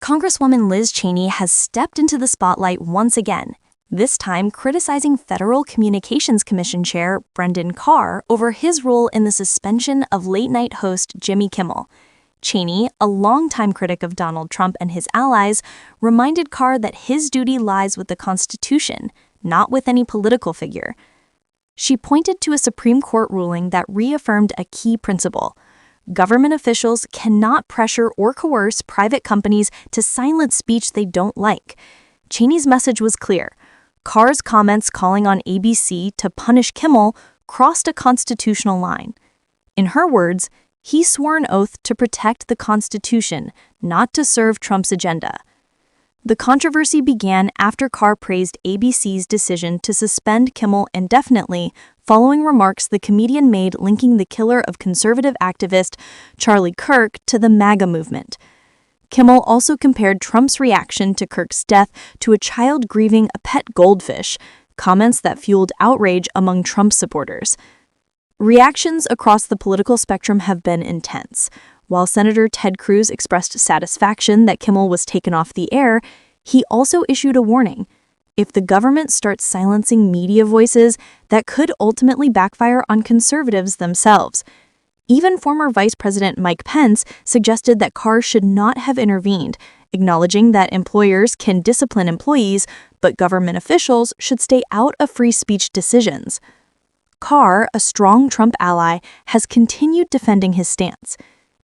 Congresswoman Liz Cheney has stepped into the spotlight once again, this time criticizing Federal Communications Commission Chair Brendan Carr over his role in the suspension of late-night host Jimmy Kimmel. Cheney, a longtime critic of Donald Trump and his allies, reminded Carr that his duty lies with the Constitution, not with any political figure. She pointed to a Supreme Court ruling that reaffirmed a key principle: government officials cannot pressure or coerce private companies to silence speech they don't like. Cheney's message was clear. Carr's comments calling on ABC to punish Kimmel crossed a constitutional line. In her words, he swore an oath to protect the Constitution, not to serve Trump's agenda. The controversy began after Carr praised ABC's decision to suspend Kimmel indefinitely following remarks the comedian made linking the killer of conservative activist Charlie Kirk to the MAGA movement. Kimmel also compared Trump's reaction to Kirk's death to a child grieving a pet goldfish, comments that fueled outrage among Trump supporters. Reactions across the political spectrum have been intense. While Senator Ted Cruz expressed satisfaction that Kimmel was taken off the air, he also issued a warning. If the government starts silencing media voices, that could ultimately backfire on conservatives themselves. Even former Vice President Mike Pence suggested that Carr should not have intervened, acknowledging that employers can discipline employees, but government officials should stay out of free speech decisions. Carr, a strong Trump ally, has continued defending his stance.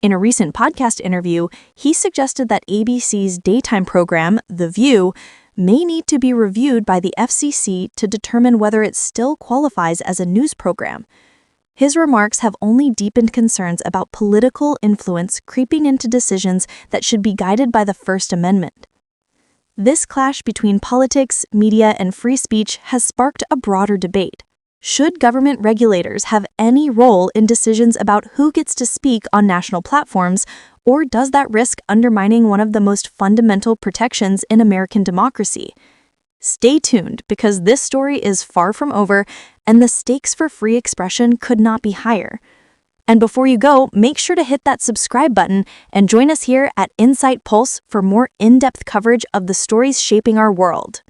In a recent podcast interview, he suggested that ABC's daytime program, The View, may need to be reviewed by the FCC to determine whether it still qualifies as a news program. His remarks have only deepened concerns about political influence creeping into decisions that should be guided by the First Amendment. This clash between politics, media, and free speech has sparked a broader debate. Should government regulators have any role in decisions about who gets to speak on national platforms, or does that risk undermining one of the most fundamental protections in American democracy? Stay tuned, because this story is far from over, and the stakes for free expression could not be higher. And before you go, make sure to hit that subscribe button and join us here at InsightPulse for more in-depth coverage of the stories shaping our world.